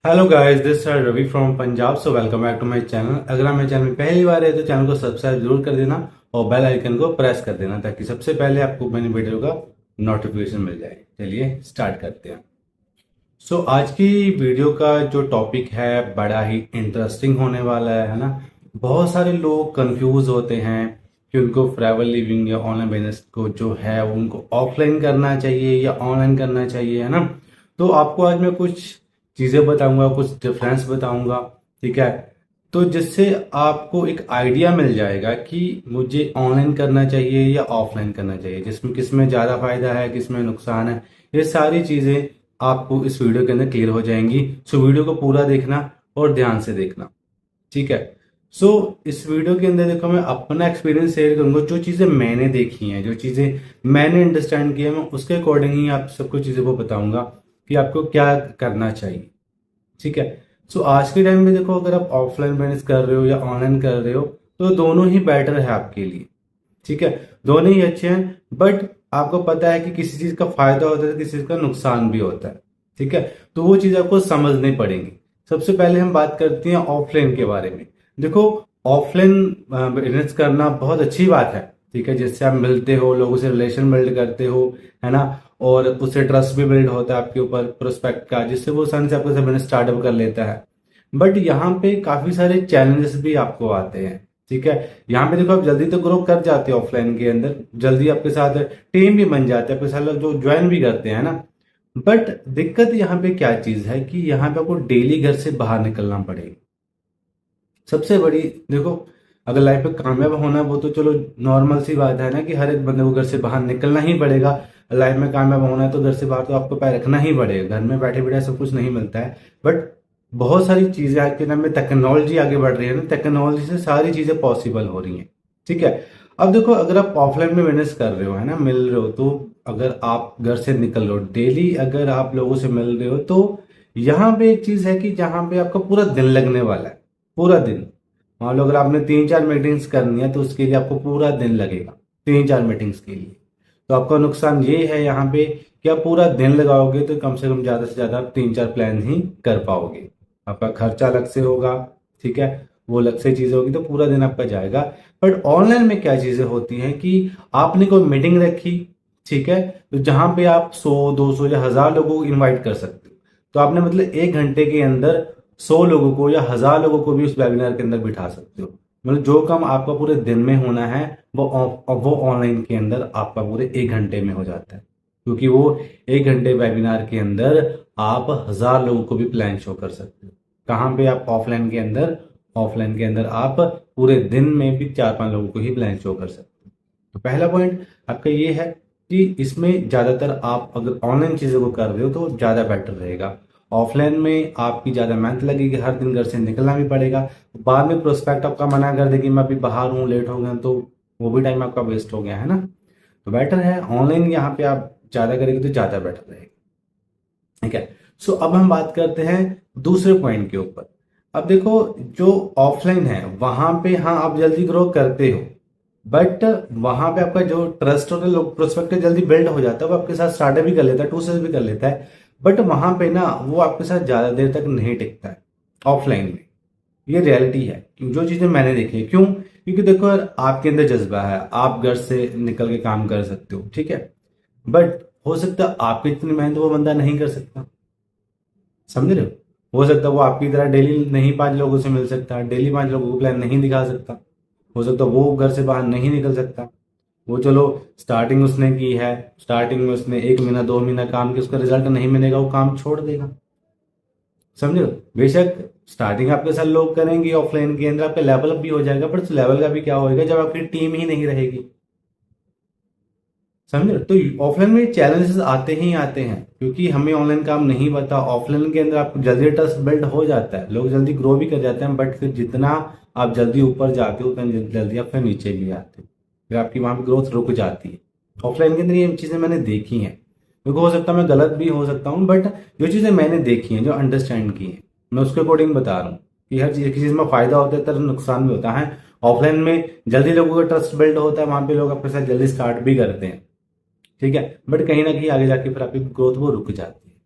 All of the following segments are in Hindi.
Hello guys, this are Ravi from Punjab. So welcome back to my channel. अगर आप मेरे चैनल में पहली बार है तो चैनल को सब्सक्राइब जरूर कर देना और बेल आइकन को प्रेस कर देना ताकि सबसे पहले आपको मेरी वीडियो का नोटिफिकेशन मिल जाए। चलिए स्टार्ट करते हैं। आज की वीडियो का जो टॉपिक है बड़ा ही इंटरेस्टिंग होने वाला है ना। बहुत सारे लोग कंफ्यूज होते हैं कि उनको फॉरएवर लिविंग या ऑनलाइन बिजनेस को जो है वो उनको ऑफलाइन करना चाहिए या ऑनलाइन करना चाहिए, है ना। तो आपको आज मैं कुछ चीज़ें बताऊंगा, कुछ डिफरेंस बताऊंगा, ठीक है। तो जिससे आपको एक आइडिया मिल जाएगा कि मुझे ऑनलाइन करना चाहिए या ऑफलाइन करना चाहिए, जिसमें किसमें ज़्यादा फायदा है, किसमें नुकसान है। ये सारी चीज़ें आपको इस वीडियो के अंदर क्लियर हो जाएंगी। वीडियो को पूरा देखना और ध्यान से देखना, ठीक है। इस वीडियो के अंदर देखो, मैं अपना एक्सपीरियंस शेयर करूंगा। जो चीज़ें मैंने देखी हैं, जो चीज़ें मैंने अंडरस्टैंड किया, मैं उसके अकॉर्डिंग ही आप सबको चीज़ों को बताऊंगा कि आपको क्या करना चाहिए, ठीक है। आज के टाइम में देखो, अगर आप ऑफलाइन बिजनेस कर रहे हो या ऑनलाइन कर रहे हो तो दोनों ही बेटर है आपके लिए, ठीक है। दोनों ही अच्छे हैं, बट आपको पता है कि किसी चीज का फायदा होता है, किसी चीज का नुकसान भी होता है, ठीक है। तो वो चीज आपको समझनी पड़ेगी। सबसे पहले हम बात करते हैं ऑफलाइन के बारे में। देखो, ऑफलाइन बिजनेस करना बहुत अच्छी बात है, ठीक है। जिससे आप मिलते हो, लोगों से रिलेशन बिल्ड करते हो, है ना। और उससे ट्रस्ट भी बिल्ड होता है आपके ऊपर प्रोस्पेक्ट का, जिससे वो आसानी से आपके साथ बिजनेस स्टार्टअप कर लेता है। बट यहाँ पे काफी सारे चैलेंजेस भी आपको आते हैं, ठीक है। यहाँ पे देखो, आप जल्दी तो ग्रो कर जाते हो ऑफलाइन के अंदर, जल्दी आपके साथ टीम भी बन जाते हैं, आपके साथ लोग जो ज्वाइन भी करते हैं ना। बट दिक्कत यहाँ पे क्या चीज है कि यहाँ पे आपको डेली घर से बाहर निकलना पड़ेगा। सबसे बड़ी देखो, अगर लाइफ में कामयाब होना है वो तो चलो नॉर्मल सी बात है ना कि हर एक बंदे को घर से बाहर निकलना ही पड़ेगा। लाइफ में कामयाब होना है तो घर से बाहर तो आपको पैर रखना ही पड़ेगा। घर में बैठे बैठे सब कुछ नहीं मिलता है। बट बहुत सारी चीजें आज के टाइम में टेक्नोलॉजी आगे बढ़ रही है ना, टेक्नोलॉजी से सारी चीजें पॉसिबल हो रही हैं, ठीक है। अब देखो, अगर आप ऑफलाइन में बिजनेस कर रहे हो, है ना, मिल रहे हो, तो अगर आप घर से निकल रहे हो डेली, अगर आप लोगों से मिल रहे हो, तो यहाँ पे एक चीज है कि जहाँ पे आपका पूरा दिन लगने वाला है, पूरा दिन। मान लो अगर आपने 3-4 मीटिंग्स करनी है तो उसके लिए आपको पूरा दिन लगेगा, 3-4 मीटिंग्स के लिए। तो आपका नुकसान ये है यहाँ पे कि आप पूरा दिन लगाओगे तो कम से कम ज्यादा से ज्यादा आप 3-4 प्लान ही कर पाओगे। आपका खर्चा अलग से होगा, ठीक है, वो अलग से चीजें होगी, तो पूरा दिन आपका जाएगा। बट ऑनलाइन में क्या चीजें होती हैं कि आपने कोई मीटिंग रखी, ठीक है, तो जहां पे आप 100-200 या 1000 लोगों को इन्वाइट कर सकते हो। तो आपने मतलब 1 घंटे के अंदर 100 लोगों को या 1000 लोगों को भी उस वेबिनार के अंदर बिठा सकते हो। मतलब जो काम आपका पूरे दिन में होना है वो ऑनलाइन के अंदर आपका पूरे 1 घंटे में हो जाता है, क्योंकि वो 1 घंटे वेबिनार के अंदर आप 1000 लोगों को भी प्लान शो कर सकते हो। कहाँ पे आप ऑफलाइन के अंदर, ऑफलाइन के अंदर आप पूरे दिन में भी 4-5 लोगों को ही प्लान शो कर सकते हो। तो पहला पॉइंट आपका ये है कि इसमें ज्यादातर आप अगर ऑनलाइन चीजों को कर रहे हो तो ज्यादा बेटर रहेगा। ऑफलाइन में आपकी ज्यादा मेहनत लगेगी, हर दिन घर से निकलना भी पड़ेगा। बाद में प्रोस्पेक्ट आपका मना कर दे कि मैं अभी बाहर हूँ, लेट हो गया, तो वो भी टाइम आपका वेस्ट हो गया, है ना। तो बेटर है ऑनलाइन, यहाँ पे आप ज्यादा करेंगे तो ज्यादा बेटर रहेगा, ठीक है। अब हम बात करते हैं दूसरे पॉइंट के ऊपर। अब देखो, जो ऑफलाइन है वहां पे हाँ आप जल्दी ग्रो करते हो, बट वहां पे आपका जो ट्रस्ट और लोग प्रोस्पेक्ट जल्दी बिल्ड हो जाता है, वो आपके साथ स्टार्टअप भी कर लेता है, टू सेल्स भी कर लेता है। बट वहां पे ना वो आपके साथ ज्यादा देर तक नहीं टिकता है ऑफलाइन में। ये रियलिटी है कि जो चीजें मैंने देखी है। क्यों? क्योंकि देखो यार, आपके अंदर जज्बा है, आप घर से निकल के काम कर सकते हो, ठीक है। बट हो सकता है आपकी इतनी मेहनत वो बंदा नहीं कर सकता, समझ रहे हो सकता है वो आपकी तरह डेली नहीं 5 लोगों से मिल सकता, डेली 5 लोगों को प्लान नहीं दिखा सकता। हो सकता है वो घर से बाहर नहीं निकल सकता। वो चलो स्टार्टिंग उसने की है, स्टार्टिंग में उसने 1 महीना 2 महीना काम किया, उसका रिजल्ट नहीं मिलेगा, वो काम छोड़ देगा, समझे। बेशक स्टार्टिंग आपके साथ लोग करेंगे, ऑफलाइन के अंदर आपका लेवल अप भी हो जाएगा, बट उस लेवल का भी क्या होएगा जब आपकी टीम ही नहीं रहेगी, समझे। तो ऑफलाइन में चैलेंजेस आते ही आते हैं, क्योंकि हमें ऑनलाइन काम नहीं पता। ऑफलाइन के अंदर आपको जल्दी ट्रस्ट बिल्ड हो जाता है, लोग जल्दी ग्रो भी कर जाते हैं, बट फिर जितना आप जल्दी ऊपर जाते हो उतना जल्दी आप फिर नीचे भी आते हो, फिर आपकी वहां पर ग्रोथ रुक जाती है। ऑफलाइन के अंदर ये चीजें मैंने देखी हैं, क्योंकि हो सकता है मैं गलत भी हो सकता हूँ, बट जो चीजें मैंने देखी हैं, जो अंडरस्टैंड की हैं, मैं उसके अकॉर्डिंग बता रहा हूँ कि हर चीज किसी चीज में फायदा होता है तरह नुकसान भी होता है। ऑफलाइन में जल्दी लोगों का ट्रस्ट बिल्ड होता है, वहां पे लोग आपके साथ जल्दी स्टार्ट भी करते हैं, ठीक है। बट कहीं ना कहीं आगे जाके फिर आपकी ग्रोथ वो रुक जाती है।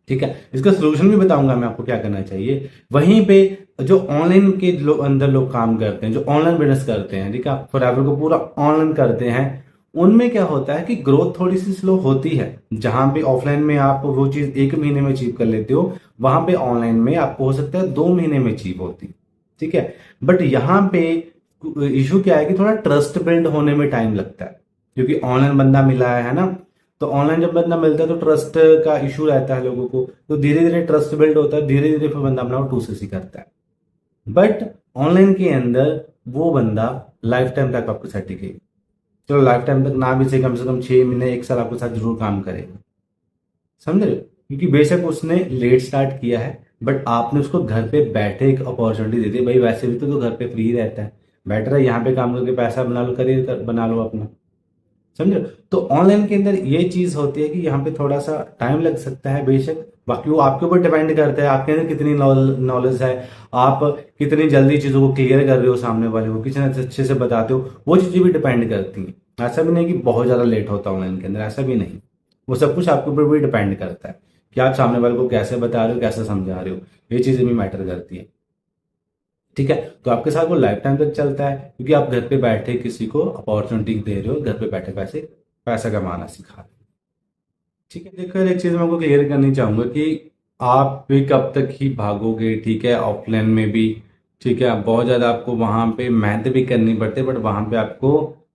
ठीक है, इसका सोल्यूशन भी बताऊंगा मैं आपको क्या करना चाहिए। वहीं पे जो ऑनलाइन के अंदर लोग काम करते हैं, जो ऑनलाइन बिजनेस करते हैं, ठीक है, फॉरएवर को पूरा ऑनलाइन करते हैं, उनमें क्या होता है कि ग्रोथ थोड़ी सी स्लो होती है। जहां पे ऑफलाइन में आप वो चीज 1 महीने में अचीव कर लेते हो, वहां पे ऑनलाइन में आपको हो सकता है 2 महीने में अचीव होती। ठीक है, बट यहाँ पे इशू क्या है कि थोड़ा ट्रस्ट बिल्ड होने में टाइम लगता है, क्योंकि ऑनलाइन बंदा मिला है ना। तो ऑनलाइन जब बंदा मिलता है तो ट्रस्ट का इशू रहता है लोगों को, तो धीरे धीरे ट्रस्ट बिल्ड होता है, धीरे धीरे फिर बंदा अपना टू करता है। बट ऑनलाइन के अंदर वो बंदा लाइफ टाइम तक आपके साथ टिकेगा। चलो लाइफ टाइम तक ना भी सही, कम से कम 6 महीने 1 साल आपके साथ जरूर काम करेगा, समझ रहे हो? क्योंकि बेशक उसने लेट स्टार्ट किया है, बट आपने उसको घर पे बैठे एक अपॉर्चुनिटी दे दी। भाई वैसे भी तो घर पे फ्री रहता है, बेटर है यहाँ पे काम करके पैसा बना लो, करियर बना लो अपना, समझो? तो ऑनलाइन के अंदर ये चीज होती है कि यहाँ पे थोड़ा सा टाइम लग सकता है बेशक, बाकी वो आपके ऊपर डिपेंड करता है आपके अंदर कितनी नॉलेज है, आप कितनी जल्दी चीजों को क्लियर कर रहे हो, सामने वाले को कितने अच्छे से बताते हो, वो चीजें भी डिपेंड करती हैं। ऐसा भी नहीं कि बहुत ज्यादा लेट होता है ऑनलाइन के अंदर, ऐसा भी नहीं। वो सब कुछ आपके ऊपर भी डिपेंड करता है कि आप सामने वाले को कैसे बता रहे हो, कैसे समझा रहे हो, ये चीजें भी मैटर करती है। ठीक है, तो आपके साथ वो लाइफ टाइम तक चलता है, क्योंकि आप घर पे बैठे किसी को अपॉर्चुनिटी दे रहे हो, घर पे बैठे पैसा कमाना सिखा रहे हो। ठीक है, देखो यार, एक चीज मैं आपको क्लियर करनी चाहूंगा कि आप भी कब तक ही भागोगे, ठीक है, ऑफलाइन में भी। ठीक है, बहुत ज्यादा आपको वहां पे मेहनत भी करनी पड़ती है, बट वहां पे आपको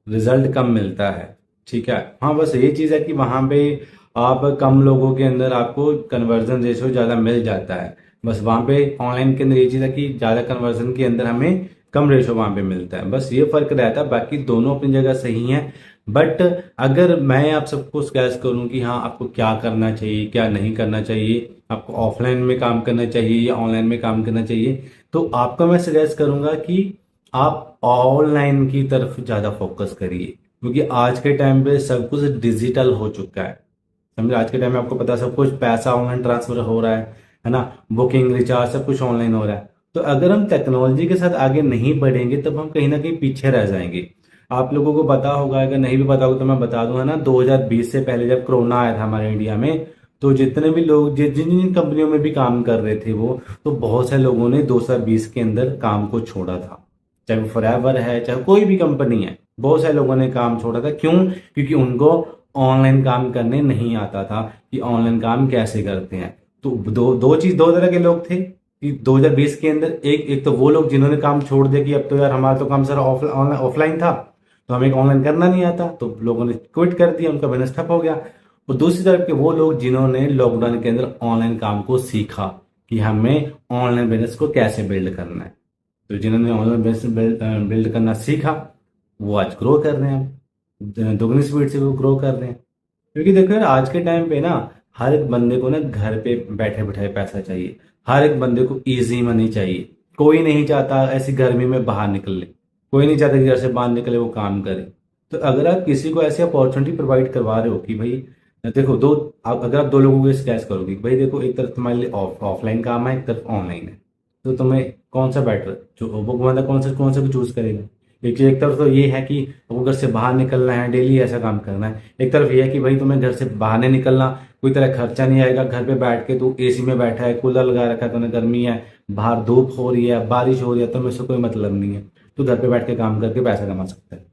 रिजल्ट कम मिलता है। ठीक है, हाँ, बस ये चीज है कि वहां पे आप कम लोगों के अंदर आपको कन्वर्जन रेशियो ज्यादा मिल जाता है। बस वहां पे ऑनलाइन के अंदर ये चीज है कि ज्यादा कन्वर्जन के अंदर हमें कम रेशियो वहां पे मिलता है, बस ये फर्क रहता है। बाकी दोनों अपनी जगह सही है। बट अगर मैं आप सबको सजेस्ट करूं कि हाँ आपको क्या करना चाहिए, क्या नहीं करना चाहिए, आपको ऑफलाइन में काम करना चाहिए या ऑनलाइन में काम करना चाहिए, तो आपको मैं सजेस्ट करूंगा कि आप ऑनलाइन की तरफ ज्यादा फोकस करिए, क्योंकि आज के टाइम पे सब कुछ डिजिटल हो चुका है। समझे? आज के टाइम में आपको पता है सब कुछ पैसा ऑनलाइन ट्रांसफर हो रहा है ना, बुकिंग रिचार्ज सब कुछ ऑनलाइन हो रहा है। तो अगर हम टेक्नोलॉजी के साथ आगे नहीं बढ़ेंगे तब हम कहीं ना कहीं पीछे रह जाएंगे। आप लोगों को पता होगा, अगर नहीं भी पता होगा तो मैं बता दूं, है ना, 2020 से पहले जब कोरोना आया था हमारे इंडिया में, तो जितने भी लोग जिन जिन जिन कंपनियों में भी काम कर रहे थे वो, तो बहुत से लोगों ने 2020 के अंदर काम को छोड़ा था। चाहे वो फॉरएवर है, चाहे कोई भी कंपनी है, बहुत सारे लोगों ने काम छोड़ा था। क्यों? क्योंकि उनको ऑनलाइन काम करने नहीं आता था कि ऑनलाइन काम कैसे करते हैं। तो दो तरह के लोग थे कि 2020 के अंदर, एक तो वो लोग जिन्होंने काम छोड़ दिया कि अब तो यार हमारा तो काम सारा ऑफलाइन था, तो हमें ऑनलाइन करना नहीं आता, तो लोगों ने क्विट कर दिया, उनका बिजनेस ठप हो गया। और दूसरी तरफ के वो लोग जिन्होंने लॉकडाउन के अंदर ऑनलाइन काम को सीखा कि हमें ऑनलाइन बिजनेस को कैसे बिल्ड करना है, तो जिन्होंने ऑनलाइन बिजनेस बिल्ड करना सीखा वो आज ग्रो कर रहे हैं, दोगुनी स्पीड से वो ग्रो कर रहे हैं। क्योंकि देखो यार, आज के टाइम पे ना हर एक बंदे को ना घर पे बैठे बैठे पैसा चाहिए, हर एक बंदे को इजी मनी चाहिए। कोई नहीं चाहता ऐसी गर्मी में बाहर निकले, कोई नहीं चाहता कि घर से बाहर निकले वो काम करे। तो अगर आप किसी को ऐसी अपॉर्चुनिटी प्रोवाइड करवा रहे हो कि भाई देखो, अगर आप 2 लोगों को स्केच करोगे कि भाई देखो, एक तरफ तुम्हारे लिए ऑफलाइन काम है, एक तरफ ऑनलाइन है, तो तुम्हें कौन सा बेटर, जो वो बंदा कौन सा चूज करेगा? एक तरफ तो ये है कि वो घर से बाहर निकलना है, डेली ऐसा काम करना है। एक तरफ ये है कि भाई तुम्हें घर से बाहर नहीं निकलना, कोई तरह खर्चा नहीं आएगा, घर पे बैठ के तू एसी में बैठा है, कूलर लगा रखा है, तुम्हें गर्मी है, बाहर धूप हो रही है, बारिश हो रही है, तुम्हें इससे कोई मतलब नहीं है, तो घर पे बैठ के काम करके पैसा कमा सकता है,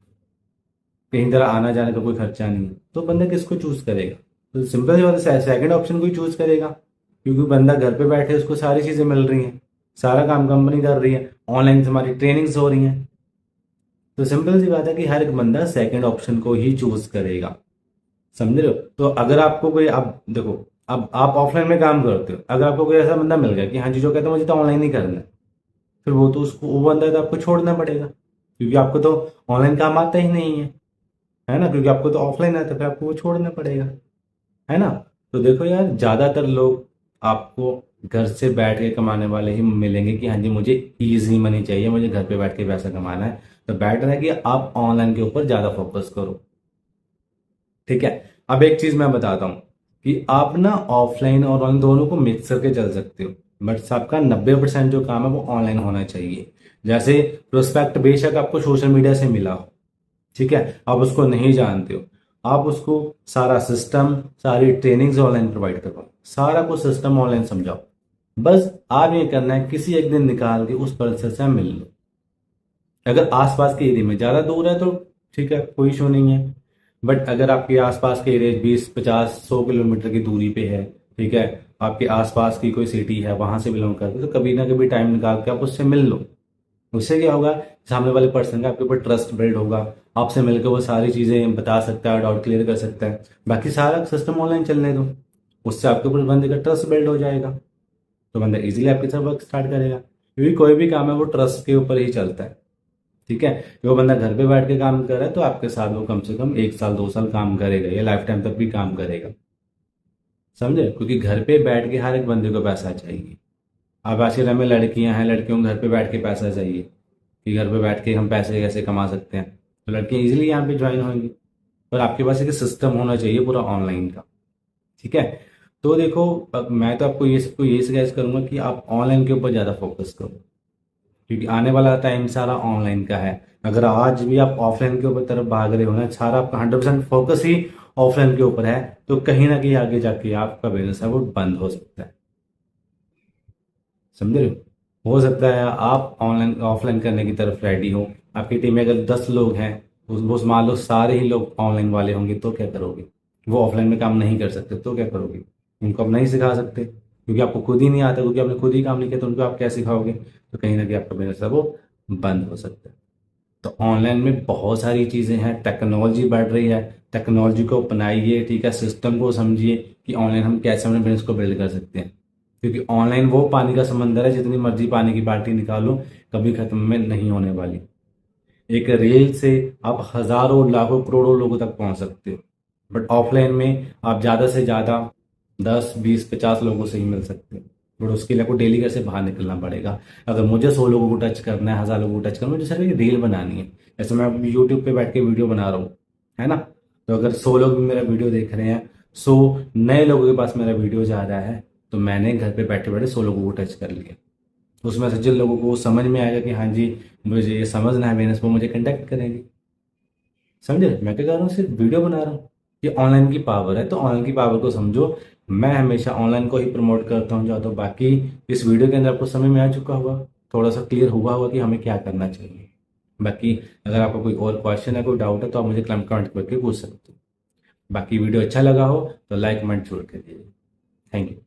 कहीं तरह आना जाने का कोई खर्चा नहीं है। तो बंदा किसको चूज करेगा? तो सिंपल सी बात है, सेकंड ऑप्शन को ही चूज करेगा, क्योंकि बंदा घर पे बैठे उसको सारी चीजें मिल रही हैं, सारा काम कंपनी कर रही है, ऑनलाइन हमारी ट्रेनिंग्स हो रही हैं। तो सिंपल सी बात है कि हर एक बंदा सेकंड ऑप्शन को ही चूज करेगा, समझ रहे हो? तो अगर आपको कोई, अब देखो, अब आप ऑफलाइन में काम करते हो, अगर आपको कोई ऐसा बंदा मिल गया कि हाँ जी, जो कहता है मुझे तो ऑनलाइन ही करना है, फिर वो बंदा तो आपको छोड़ना पड़ेगा, क्योंकि आपको तो ऑनलाइन काम आता ही नहीं है ना, क्योंकि आपको तो ऑफलाइन आता है, फिर आपको वो छोड़ना पड़ेगा, है ना। तो देखो यार, ज्यादातर लोग आपको घर से बैठ के कमाने वाले ही मिलेंगे कि हाँ जी मुझे इजी मनी चाहिए, मुझे घर पे बैठ के पैसा कमाना है। तो बेटर है कि आप ऑनलाइन के ऊपर ज्यादा फोकस करो। ठीक है, अब एक चीज मैं बताता हूँ कि आप ना ऑफलाइन और ऑनलाइन दोनों को मिक्स करके चल सकते हो, बट सबका 90% जो काम है वो ऑनलाइन होना चाहिए। जैसे प्रोस्पेक्ट बेशक आपको सोशल मीडिया से मिला हो, ठीक है, आप उसको नहीं जानते हो, आप उसको सारा सिस्टम, सारी ट्रेनिंग्स ऑनलाइन प्रोवाइड करवाओ, सारा कुछ सिस्टम ऑनलाइन समझाओ। बस आप ये करना है, किसी एक दिन निकाल के उस पर्सन से मिल लो। अगर आसपास के एरिया में ज़्यादा दूर है तो ठीक है, कोई इशू नहीं है। बट अगर आपके आसपास के एरिया 20, 50, 100 किलोमीटर की दूरी पे है, ठीक है, आपके आसपास की कोई सिटी है, वहां से बिलोंग करते तो कभी ना कभी टाइम निकाल के आप उससे मिल लो। उससे क्या होगा, सामने वाले पर्सन का आपके ऊपर ट्रस्ट बिल्ड होगा। आपसे मिलकर वो सारी चीज़ें बता सकता है, डाउट क्लियर कर सकता है। बाकी सारा सिस्टम ऑनलाइन चलने दो, उससे आपके ऊपर बंदे का ट्रस्ट बिल्ड हो जाएगा, तो बंदा इजीली आपके साथ वर्क स्टार्ट करेगा। क्योंकि कोई भी काम है वो ट्रस्ट के ऊपर ही चलता है। ठीक है, कि वो बंदा घर पे बैठ के काम कर रहा है तो आपके साथ वो कम से कम 1 साल 2 साल काम करेगा, या लाइफ टाइम तक भी काम करेगा। समझे? क्योंकि घर पे बैठ के हर एक बंदे को पैसा चाहिए। अब आज के टाइम में लड़कियां हैं, लड़कियों को घर पे बैठ के पैसा चाहिए कि घर पे बैठ के हम पैसे कैसे कमा सकते हैं, तो लड़कियां इजीली यहाँ पे ज्वाइन होंगी। पर आपके पास एक सिस्टम होना चाहिए पूरा ऑनलाइन का। ठीक है, तो देखो, अब मैं तो आपको ये सजेस्ट करूंगा कि आप ऑनलाइन के ऊपर ज़्यादा फोकस करो, क्योंकि आने वाला टाइम सारा ऑनलाइन का है। अगर आज भी आप ऑफलाइन के ऊपर तरफ भाग रहे हो ना, सारा आपका 100% फोकस ही ऑफलाइन के ऊपर है, तो कहीं ना कहीं आगे जाके आपका बिजनेस है वो बंद हो सकता है। समझ रहे हो सकता है आप ऑनलाइन ऑफलाइन करने की तरफ रेडी हो, आपकी टीम में अगर 10 लोग हैं, वो मान लो सारे ही लोग ऑनलाइन वाले होंगे, तो क्या करोगे? वो ऑफलाइन में काम नहीं कर सकते तो क्या करोगे? उनको आप नहीं सिखा सकते क्योंकि आपको खुद ही नहीं आता, क्योंकि आपने खुद ही काम नहीं किया, तो उनको आप क्या सिखाओगे? तो कहीं ना कहीं आपका बिजनेस है वो बंद हो सकता है। तो ऑनलाइन में बहुत सारी चीज़ें हैं, टेक्नोलॉजी बढ़ रही है, टेक्नोलॉजी को अपनाइए। ठीक है, सिस्टम को समझिए कि ऑनलाइन हम कैसे अपने बिजनेस को बिल्ड कर सकते हैं। क्योंकि ऑनलाइन वो पानी का समंदर है, जितनी मर्जी पानी की बाल्टी निकालो कभी खत्म में नहीं होने वाली। एक रील से आप हजारों लाखों करोड़ों लोगों तक पहुंच सकते हो, बट ऑफलाइन में आप ज़्यादा से ज़्यादा 10, 20, 50 लोगों से ही मिल सकते हो। बट उसके लिए आपको डेली घर से बाहर निकलना पड़ेगा। अगर मुझे 100 लोगों को टच करना है, 1000 लोगों को टच करना है, मुझे सिर्फ एक रील बनानी है। जैसे मैं यूट्यूब पे बैठ के वीडियो बना रहा हूँ, है ना? तो अगर 100 लोग भी मेरा वीडियो देख रहे हैं, 100 नए लोगों के पास मेरा वीडियो जा रहा है, तो मैंने घर पे बैठे बैठे 100 लोगों को टच कर लिया। उसमें से जिन लोगों को समझ में आएगा कि हाँ जी मुझे ये समझना है बिजनेस, वो मुझे कंटेक्ट करेंगे। समझे मैं क्या कर रहा हूँ? सिर्फ वीडियो बना रहा हूँ। ये ऑनलाइन की पावर है, तो ऑनलाइन की पावर को समझो। मैं हमेशा ऑनलाइन को ही प्रमोट करता हूँ ज़्यादा। बाकी इस वीडियो के अंदर आपको समझ में आ चुका होगा, थोड़ा सा क्लियर हुआ होगा कि हमें क्या करना चाहिए। बाकी अगर आपका कोई और क्वेश्चन है, कोई डाउट है, तो आप मुझे कमेंट करके पूछ सकते हो। बाकी वीडियो अच्छा लगा हो तो लाइक कमेंट जरूर कर दीजिए। Thank you.